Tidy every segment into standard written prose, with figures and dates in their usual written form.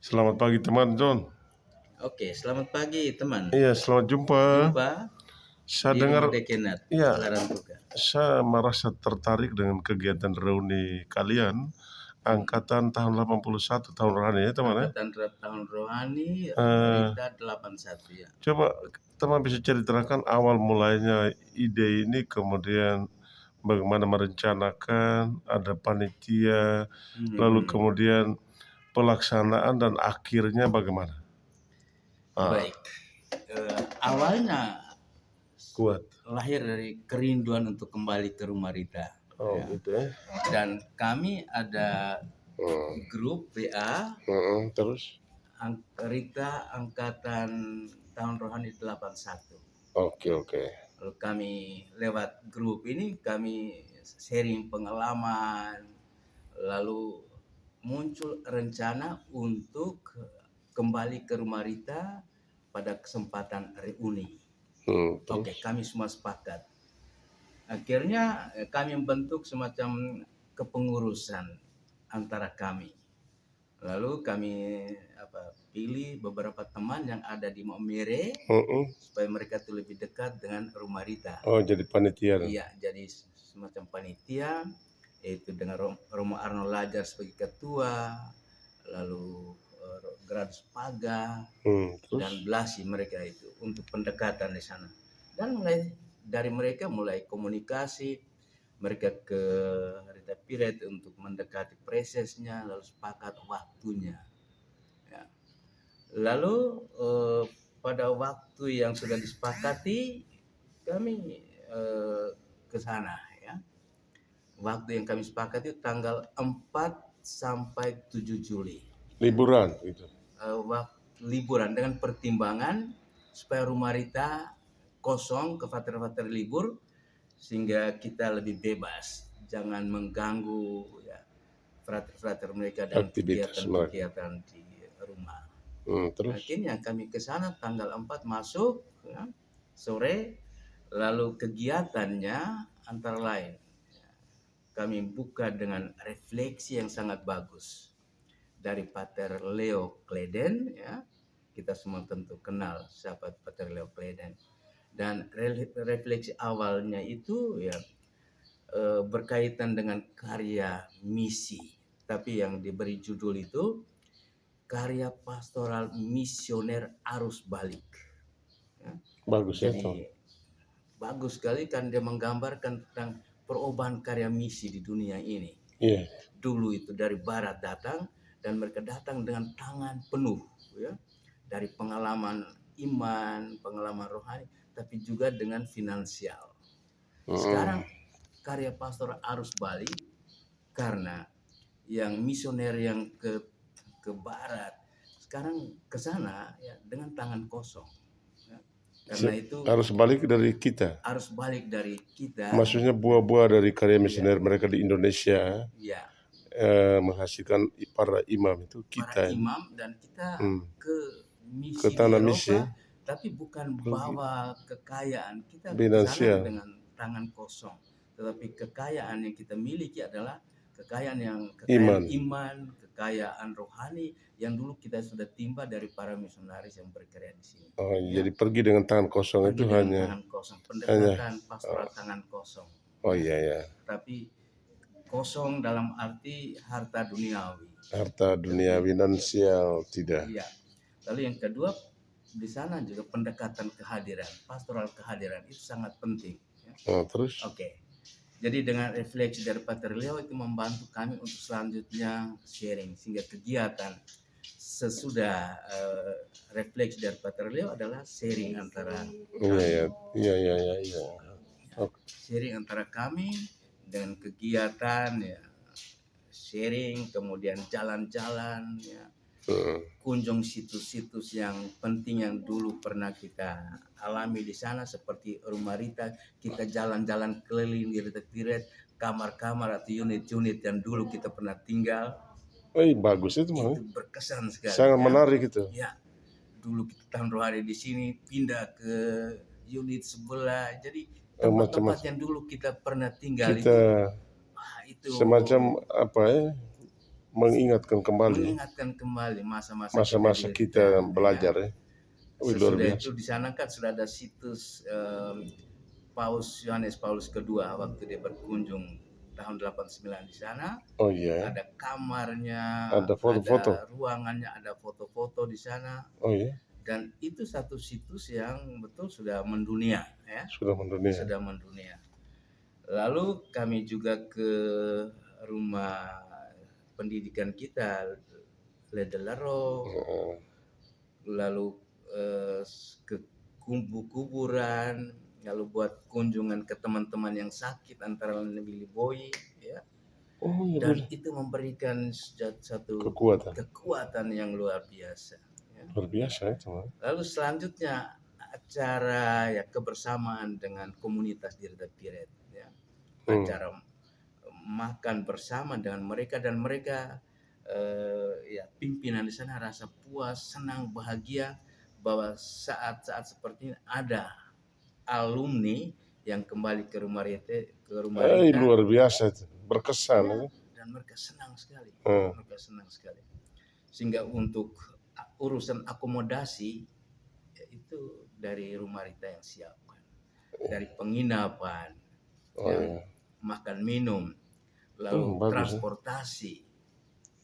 Selamat pagi teman John. Oke, selamat pagi teman. Iya, selamat jumpa. Jumpa Saya di dengar, rumah Dekenat, iya, Larantuka. saya merasa tertarik dengan kegiatan reuni kalian angkatan tahun 81 tahun rohani ya teman ya. Angkatan tahun rohani Eh, Marita 81 ya. Coba teman bisa ceritakan awal mulainya ide ini, kemudian bagaimana merencanakan, ada panitia, lalu Hmm, kemudian pelaksanaan dan akhirnya bagaimana? Ah, Baik. Awalnya kuat. lahir dari kerinduan untuk kembali ke rumah Rita. Oh Ya. gitu ya. Dan kami ada Hmm. grup WA Terus? Rita angkatan tahun rohani 81. Oke. Lalu kami lewat grup ini kami sharing pengalaman, lalu muncul rencana untuk kembali ke rumah Rita pada kesempatan reuni. Oke, Terus? kami semua sepakat. Akhirnya kami membentuk semacam kepengurusan antara kami. Lalu kami pilih beberapa teman yang ada di Maumere supaya mereka tuh lebih dekat dengan rumah Rita. Oh, jadi panitia. Iya, jadi semacam panitia, yaitu dengan Romo Arno Lajar sebagai ketua, lalu Gradus Paga dan Terus? Blasi, mereka itu untuk pendekatan di sana. Dan mulai dari mereka mulai komunikasi, mereka ke Rita Piret untuk mendekati presesnya, lalu sepakat waktunya. Ya. Lalu pada waktu yang sudah disepakati, kami ke sana ya. Waktu yang kami sepakati tanggal 4 sampai 7 Juli. Liburan gitu. Liburan dengan pertimbangan supaya rumah Rita kosong ke fater-fater libur sehingga kita lebih bebas, jangan mengganggu ya frater-frater mereka dan Aktivitas mereka. kegiatan-kegiatan di rumah. Terus? Akhirnya kami ke sana tanggal 4 masuk ya, sore, lalu kegiatannya antara lain kami buka dengan refleksi yang sangat bagus dari Pater Leo Kleden ya. Kita semua tentu kenal siapa Pater Leo Kleden. Dan refleksi awalnya itu ya berkaitan dengan karya misi. Tapi yang diberi judul itu karya pastoral misioner arus balik. Ya. Bagus ya, Jadi bagus sekali kan dia menggambarkan tentang perubahan karya misi di dunia ini. Iya. Dulu itu dari barat datang dan mereka datang dengan tangan penuh ya, dari pengalaman iman, pengalaman rohani, tapi juga dengan finansial. Sekarang karya pastor arus balik karena yang misioner yang ke barat sekarang ke sana ya dengan tangan kosong. Ya. Karena itu harus balik dari kita. harus balik dari kita. Maksudnya buah-buah dari karya misioner mereka di Indonesia. Ya. Menghasilkan para imam itu kita. Para imam dan kita ke misi ke tanah di misi. Eropa, tapi bukan bawa kekayaan. Kita ke sana Finansial. dengan tangan kosong. Tetapi kekayaan yang kita miliki adalah kekayaan iman, kekayaan rohani yang dulu kita sudah timba dari para misionaris yang berkarya di sini. Oh, ya. Jadi pergi dengan tangan kosong pergi itu dengan hanya tangan kosong, pendekatan pastoral tangan kosong. Oh iya. Tapi kosong dalam arti harta duniawi. Harta dunia finansial tidak. Iya. Lalu yang kedua di sana juga pendekatan kehadiran, pastoral kehadiran itu sangat penting. Ya. Terus? Oke. Jadi dengan refleksi dari Pater Leo itu membantu kami untuk selanjutnya sharing sehingga kegiatan sesudah refleksi dari Pater Leo adalah sharing antara kami. Iya. Sharing antara kami dengan kegiatan ya, sharing, kemudian jalan-jalan ya, kunjung situs-situs yang penting yang dulu pernah kita alami di sana seperti rumah Rita, kita jalan-jalan keliling di Rita Piret, kamar-kamar atau unit-unit yang dulu kita pernah tinggal. Bagus itu berkesan sekali. Sangat menarik itu. Ya, dulu kita tahun rohani di sini pindah ke unit sebelah, jadi tempat-tempat yang dulu kita pernah tinggal itu semacam apa ya? mengingatkan kembali mengingatkan kembali masa-masa masa-masa di kita Rita, belajar ya. ya. Wih, luar Sesudah biasa. itu di sana kan sudah ada situs Paus Yohanes Paulus kedua waktu dia berkunjung tahun 89 di sana. Oh iya, Ada kamarnya, ada foto-foto. ada ruangannya, ada foto-foto di sana. Oh iya, Dan itu satu situs yang betul sudah mendunia, ya. sudah mendunia. Sudah mendunia. Lalu kami juga ke rumah pendidikan kita, Ledelaro, Heeh. lalu ke kuburan, lalu buat kunjungan ke teman-teman yang sakit antara lain Billy Boy, ya. Oh iya, Dan itu memberikan satu kekuatan yang luar biasa, ya. luar biasa itu. Lalu selanjutnya acara ya kebersamaan dengan komunitas di Rita Piret, ya. Acara makan bersama dengan mereka, dan mereka ya pimpinan di sana rasa puas, senang, bahagia bahwa saat-saat seperti ini ada alumni yang kembali ke rumah Rita, Luar biasa itu, berkesan ya. Dan mereka senang sekali. Hmm. Mereka senang sekali. Sehingga untuk urusan akomodasi ya, itu dari rumah Rita yang siapkan. Dari penginapan, iya. makan minum, lalu bagus, transportasi.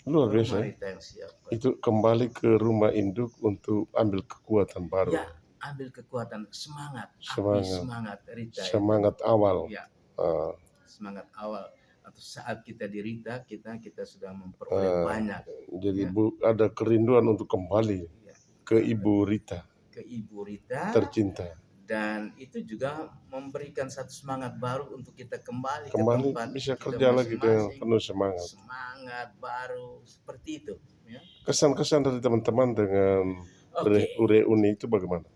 Luar Rumah biasa. Rita yang siapkan. Itu kembali ke rumah induk untuk ambil kekuatan baru. Ya, ambil kekuatan, semangat, api Semangat. semangat Rita. Semangat awal. Ya, Ah, semangat awal. Atau saat kita di Rita, kita sudah memperoleh banyak. jadi Ya. ada kerinduan untuk kembali Ya. ke Ibu Rita. Ke Ibu Rita. Tercinta. Dan itu juga memberikan satu semangat baru untuk kita kembali ke Kembali tempat bisa kita kerja lagi dengan masing-masing. penuh semangat. Semangat baru seperti itu. Ya. Kesan-kesan dari teman-teman dengan reuni itu bagaimana?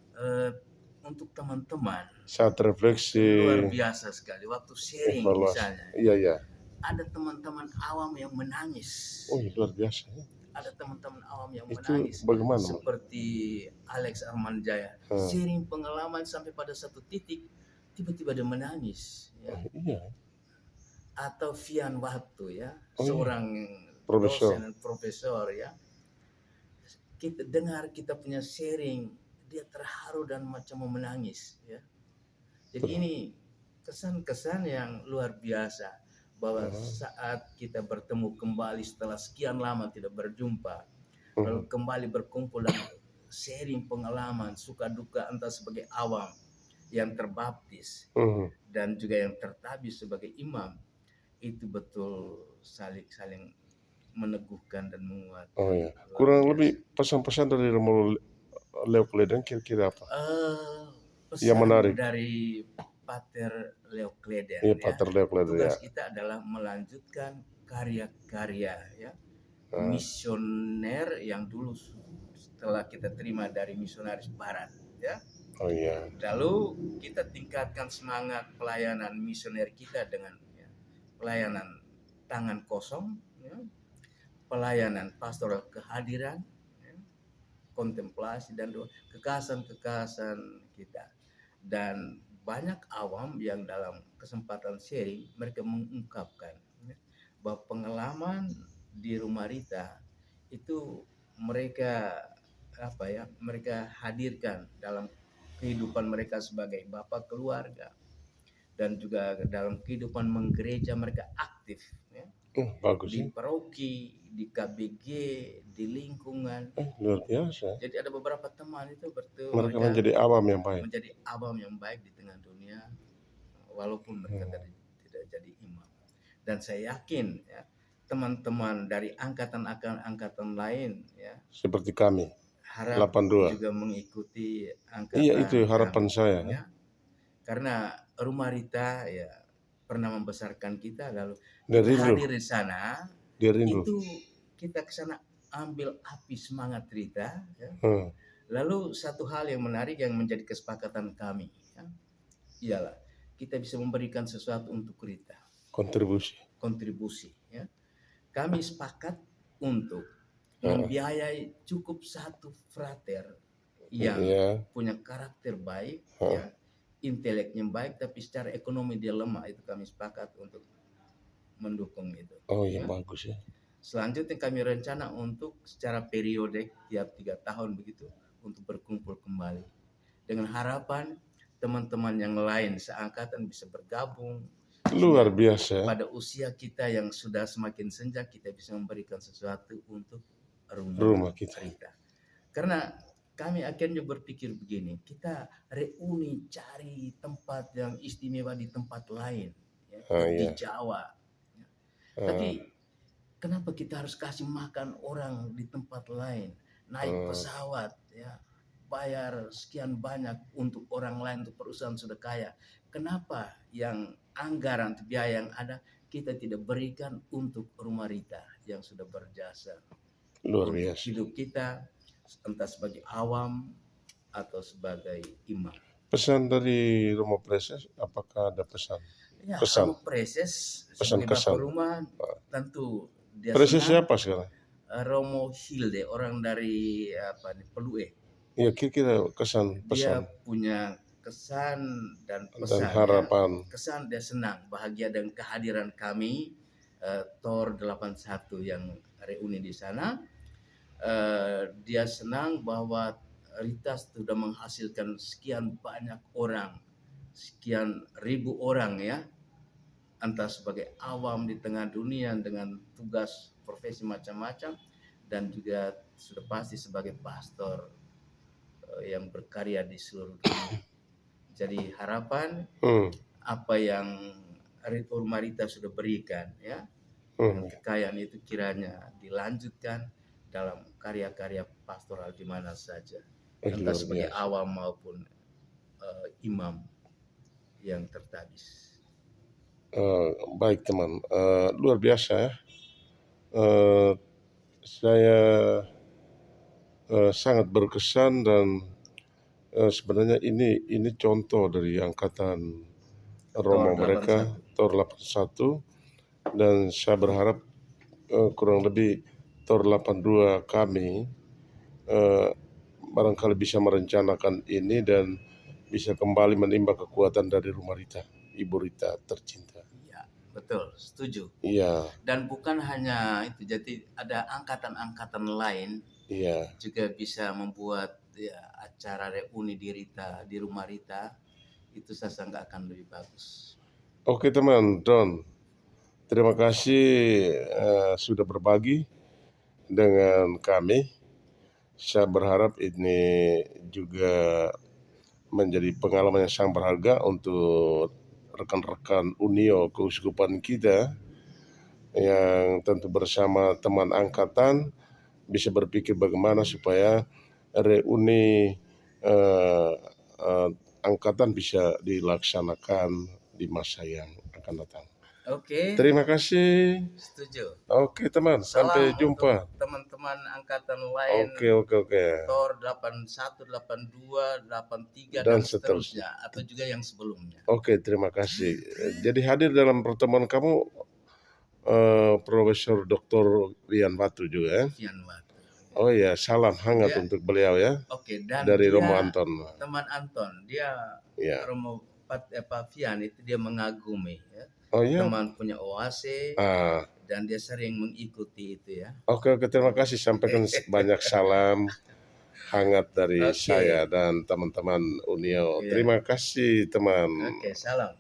Untuk teman-teman Saat refleksi. luar biasa sekali. Waktu sharing misalnya. Iya. Ada teman-teman awam yang menangis. Oh, luar biasa. Ada teman-teman awam yang Itu menangis. bagaimana? Seperti Alex Armanjaya. Sharing pengalaman sampai pada satu titik tiba-tiba dia menangis. Ya. Iya. Atau Fian Waktu, ya, seorang profesor. dosen dan profesor, ya. Kita dengar kita punya sharing, dia terharu dan macam mau menangis, ya. Jadi ini kesan-kesan yang luar biasa bahwa saat kita bertemu kembali setelah sekian lama tidak berjumpa, lalu kembali berkumpul dan sharing pengalaman suka duka entah sebagai awam yang terbaptis dan juga yang tertabis sebagai imam, itu betul saling meneguhkan dan menguatkan. Oh iya. Kurang lebih pesan-pesan dari Romo Leo Kleden kira-kira apa? Pesan yang menarik dari Pater Leo Kleden. Iya, Pater Leo Kleden. Tugas kita adalah melanjutkan karya-karya, ya, misioner yang dulu setelah kita terima dari misionaris Barat, ya. Oh iya. Lalu kita tingkatkan semangat pelayanan misioner kita dengan pelayanan tangan kosong, ya, pelayanan pastoral kehadiran, ya, kontemplasi dan kekasan kita. Dan banyak awam yang dalam kesempatan sharing mereka mengungkapkan, ya, bahwa pengalaman di rumah Rita itu mereka mereka hadirkan dalam kehidupan mereka sebagai bapak keluarga, dan juga dalam kehidupan menggereja mereka aktif, ya. Bagus, di paroki, di KBG, di lingkungan. Luar biasa. Jadi ada beberapa teman itu mereka menjadi awam yang baik. Menjadi awam yang baik di tengah dunia, walaupun mereka tidak jadi imam. Dan saya yakin, ya, teman-teman dari angkatan lain, ya, seperti kami harap 82 juga mengikuti angkatan. Iya, itu harapan saya. Ya. Karena rumah Rita ya pernah membesarkan kita, lalu kita hadir di sana, itu kita ke sana ambil api semangat Rita, ya. Lalu satu hal yang menarik yang menjadi kesepakatan kami, ya, ialah kita bisa memberikan sesuatu untuk Rita. Kontribusi, ya. Kami sepakat untuk membiayai cukup satu frater yang punya karakter baik, ya, inteleknya baik, tapi secara ekonomi dia lemah. Itu kami sepakat untuk mendukung itu. Oh iya, bagus, ya. Selanjutnya kami rencana untuk secara periodik tiap 3 tahun begitu untuk berkumpul kembali. Dengan harapan teman-teman yang lain seangkatan bisa bergabung Luar sehingga biasa ya. pada usia kita yang sudah semakin senja kita bisa memberikan sesuatu untuk Rumah kita. Rita. Karena kami akhirnya berpikir begini, kita reuni cari tempat yang istimewa di tempat lain, ya, di Iya. Jawa. Tapi kenapa kita harus kasih makan orang di tempat lain, naik pesawat, ya, bayar sekian banyak untuk orang lain, untuk perusahaan sudah kaya. Kenapa yang anggaran biaya yang ada kita tidak berikan untuk Rumah Rita yang sudah berjasa Luar untuk biasa. hidup kita, entah sebagai awam atau sebagai imam. Pesan dari Romo Preses, apakah ada pesan? Ya, Pesan. Romo Preses Pesan sebagai kesan. bapak rumah tentu dia Preses senang. siapa sekarang? Romo Hilde, orang dari Pelue. Ya, kira-kira kesan Dia pesan punya kesan dan dan pesan, ya. harapan. Kesan dia senang, bahagia dengan kehadiran kami Tor 81 yang reuni di sana. Dia senang bahwa Rita sudah menghasilkan sekian banyak orang, sekian ribu orang, ya, entah sebagai awam di tengah dunia dengan tugas profesi macam-macam, dan juga sudah pasti sebagai pastor yang berkarya di seluruh dunia. Jadi harapan apa yang Rumah Rita sudah berikan, ya, dengan kekayaan itu kiranya dilanjutkan dalam karya-karya pastoral di mana saja, entah sebagai awam maupun imam yang tertabis. Baik teman, luar biasa ya. Saya sangat berkesan dan sebenarnya ini contoh dari angkatan Romo mereka, Tor 81, dan saya berharap kurang lebih Tor 82 kami barangkali bisa merencanakan ini dan bisa kembali menimba kekuatan dari Rumah Rita, Ibu Rita tercinta. Ya, betul, setuju. Iya. Dan bukan hanya itu, jadi ada angkatan-angkatan lain juga bisa membuat, ya, acara reuni di Rita, di Rumah Rita, itu saya sangka akan lebih bagus. Oke teman, Don, terima kasih sudah berbagi dengan kami. Saya berharap ini juga menjadi pengalaman yang sangat berharga untuk rekan-rekan Unio keuskupan kita yang tentu bersama teman angkatan bisa berpikir bagaimana supaya reuni angkatan bisa dilaksanakan di masa yang akan datang. Oke. Terima kasih. Setuju. Oke teman, sampai jumpa. Teman-teman angkatan lain. Oke. Tor 81, 82, 83 dan seterusnya, atau juga yang sebelumnya. Oke, terima kasih. Jadi hadir dalam pertemuan kamu Profesor Dr. Wian Watu juga ya? Wian Watu. Oh ya, salam hangat untuk beliau ya. Oke, dan dari dia, Romo Anton. Teman Anton, dia Romo Pak Wian itu dia mengagumi, ya. Oh ya. Teman punya OAC dan dia sering mengikuti itu ya. Oke, terima kasih, sampaikan banyak salam hangat dari saya dan teman-teman Unio. Terima kasih teman. Oke, salam.